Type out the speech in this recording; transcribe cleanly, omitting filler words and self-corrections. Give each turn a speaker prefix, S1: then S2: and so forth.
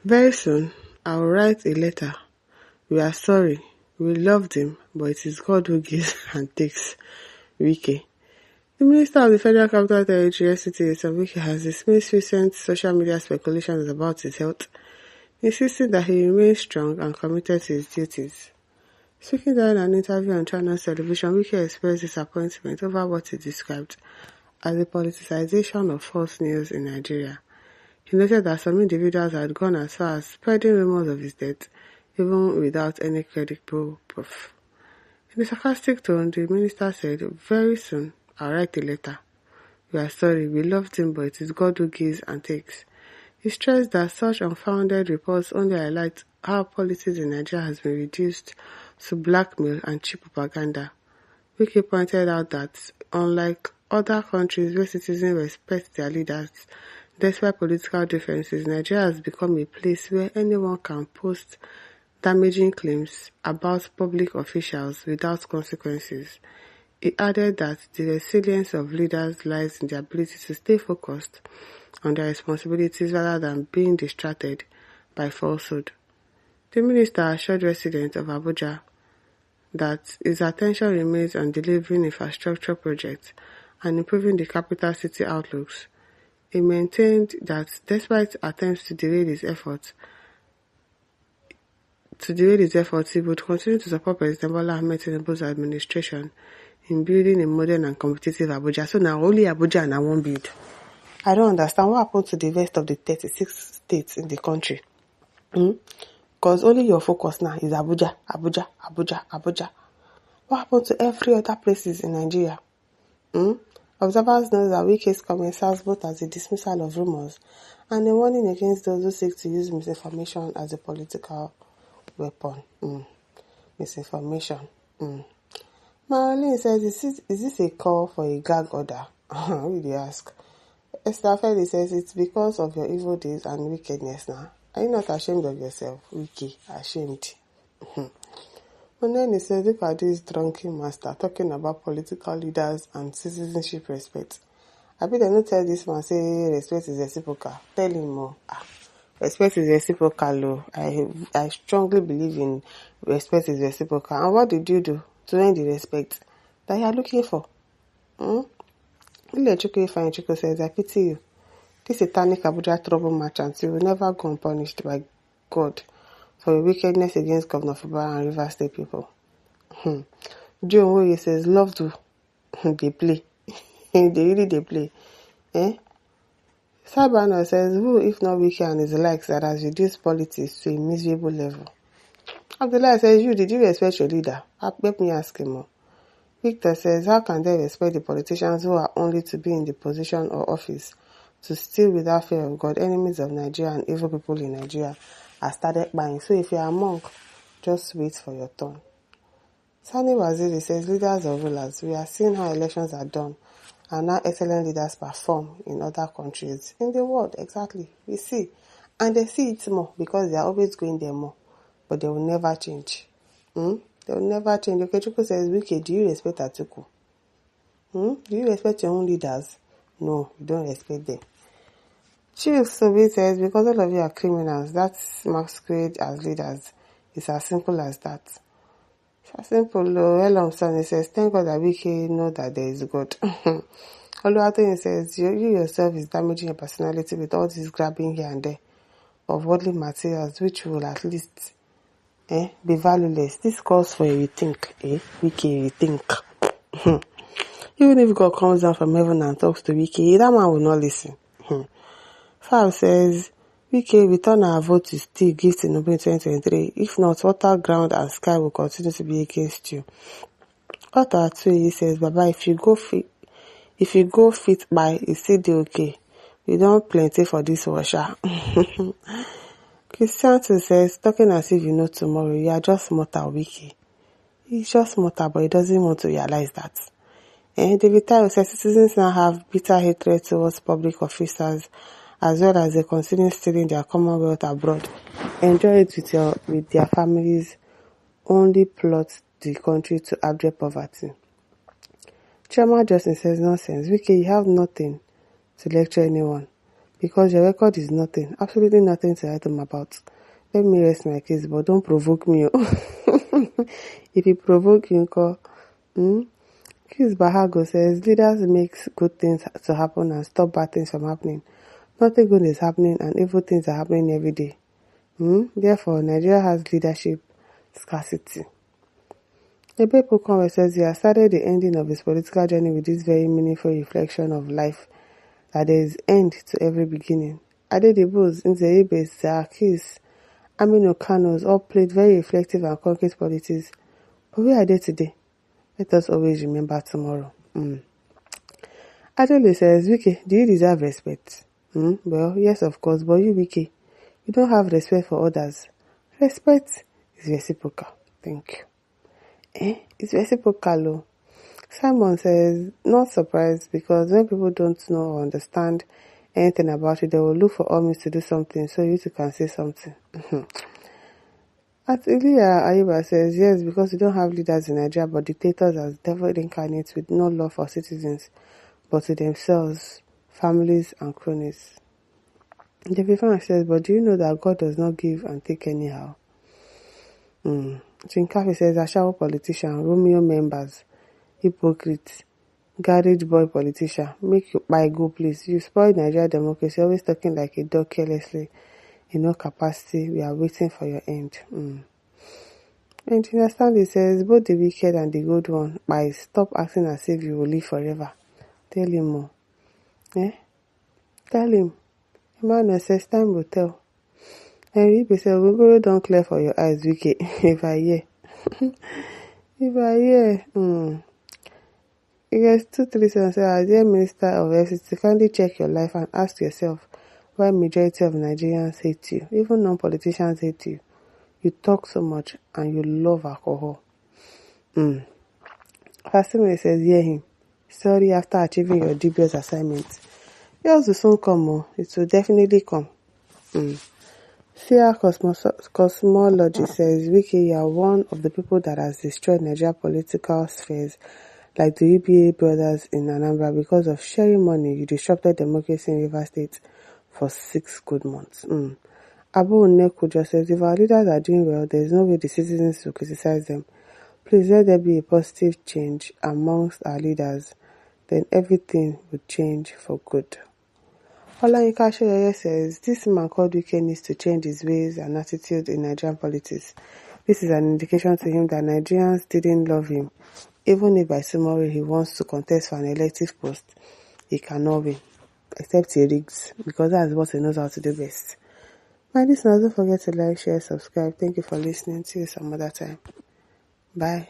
S1: Very soon, I will write a letter. We are sorry. We loved him, but it is God who gives and takes. Wike. The Minister of the Federal Capital Territory, FCT, Wike, has dismissed recent social media speculations about his health, insisting that he remains strong and committed to his duties. Speaking during an interview on Channel Television, Wike expressed disappointment over what he described as the politicization of false news in Nigeria. He noted that some individuals had gone as far as spreading rumors of his death, even without any credible proof. In a sarcastic tone, the minister said, "Very soon, I'll write a letter. We are sorry, we loved him, but it is God who gives and takes." He stressed that such unfounded reports only highlight how politics in Nigeria has been reduced to blackmail and cheap propaganda. Wike pointed out that, unlike other countries where citizens respect their leaders, despite political differences, Nigeria has become a place where anyone can post damaging claims about public officials without consequences. He added that the resilience of leaders lies in their ability to stay focused on their responsibilities rather than being distracted by falsehood. The minister assured residents of Abuja that his attention remains on delivering infrastructure projects and improving the capital city outlooks. He maintained that despite attempts to derail his efforts, he would continue to support President Bola Ahmed Tinubu's administration in building a modern and competitive Abuja. So now only Abuja and I won't build. I don't understand what happened to the rest of the 36 states in the country. Because only your focus now is Abuja, Abuja, Abuja, Abuja. What happened to every other places in Nigeria? Observers know that Wike's comments serves both as a dismissal of rumors and a warning against those who seek to use misinformation as a political weapon. Misinformation. Marilyn says, is this a call for a gag order? Who do you ask? Esther Feli says, it's because of your evil deeds and wickedness now. Are you not ashamed of yourself? Wike, ashamed. And then he says, look at this drunken master talking about political leaders and citizenship respect. I bet they don't tell this man, say respect is reciprocal. Tell him more. Respect is reciprocal. I strongly believe in respect is reciprocal. And what did you do to earn the respect that you are looking for? Chukwu says, I pity you. This satanic Abuja trouble merchant, you will never go unpunished by God for your wickedness against Governor Fubara and River State people. Joe Oye says, love to they play. they play. Sabano says, who if not Wike and his likes that has reduced politics to a miserable level? Abdullah says, did you respect your leader? Let me ask him more. Victor says, how can they respect the politicians who are only to be in the position or office to steal without fear of God? Enemies of Nigeria and evil people in Nigeria are started buying. So if you are a monk, just wait for your turn. Sani Waziri says, leaders or rulers, we are seeing how elections are done and how excellent leaders perform in other countries in the world. Exactly. We see. And they see it more because they are always going there more. But they will never change. They will never change. Okay, Chukwu says, Wike, do you respect Atiku? Do you respect your own leaders? No, you don't respect them. Chief Sobi says, because all of you are criminals, that masquerade as leaders is as simple as that. It's as simple. Elomson says, thank God that Wike know that there is God. Oluwatoyin says, you yourself is damaging your personality with all this grabbing here and there of worldly materials, which will at least be valueless. This calls for a rethink. Wike, rethink. Even if God comes down from heaven and talks to Wike, that man will not listen. Fab says, Wike, return our vote to still give Tinubu in 2023. If not, water, ground, and sky will continue to be against you. Otta Atuyi says, Baba, if you go fit by, you still do okay. We don't plenty for this washer. Christian too says, talking as if you know tomorrow, you are just mortal, Wike. He's just mortal, but he doesn't want to realize that. David Tayo says, citizens now have bitter hatred towards public officers, as well as they continue stealing their commonwealth abroad. Enjoy it with their families, only plot the country to abject poverty. Chairman Justin says, nonsense. Wike, you have nothing to lecture anyone. because your record is nothing, absolutely nothing to write home about. Let me rest my case, but don't provoke me. If you provoke you, call. Chris Bahago says leaders make good things to happen and stop bad things from happening. Nothing good is happening and evil things are happening every day. Therefore, Nigeria has leadership scarcity. Ebe Pokonwe says he has started the ending of his political journey with this very meaningful reflection of life, that there is end to every beginning. Adedebos, Nzeyebes, Zakis, Aminu Kanos all played very reflective and concrete politics. But where are they today? Let us always remember tomorrow. Adele says, Wike, do you deserve respect? Well, yes, of course, but you, Wike, you don't have respect for others. Respect is reciprocal. Thank you. It's reciprocal. Simon says, not surprised, because when people don't know or understand anything about it, they will look for all means to do something so you too can say something. At Ilya Ayuba says, yes, because we don't have leaders in Nigeria but dictators as devil incarnate with no love for citizens but to themselves, families and cronies. David Frank says, but do you know that God does not give and take anyhow? Chinkafi says, Ashawo politician, Romeo members, hypocrites, garage boy politician, make you buy go please. You spoil Nigeria democracy, always talking like a dog carelessly, in no capacity, we are waiting for your end. Engineer Stanley says, both the wicked and the good one, by stop acting as if you will live forever. Tell him more. Tell him. Emmanuel says, time will tell. Henry Ibe says, Ogogoro don't clear for your eyes, wicked. If I hear. You guys 237 says, dear Minister of FCT, kindly check your life and ask yourself why majority of Nigerians hate you. Even non-politicians hate you. You talk so much and you love alcohol. Fasimile says, hear him. Sorry, after achieving your dubious assignment. Yours will soon come. It will definitely come. Fear Cosmology says, Wike, you are one of the people that has destroyed Nigeria political spheres, like the UBA brothers in Anambra. Because of sharing money, you disrupted democracy in Rivers State for 6 good months. Abu Nekujo says, if our leaders are doing well, there is no way the citizens will criticize them. Please let there be a positive change amongst our leaders. Then everything will change for good. Olayinka Shoyoye says, this man called Wike needs to change his ways and attitude in Nigerian politics. This is an indication to him that Nigerians didn't love him. Even if by tomorrow he wants to contest for an elective post, he cannot win. Except he rigs, because that's what he knows how to do best. My listeners, don't forget to like, share, subscribe. Thank you for listening. See you some other time. Bye.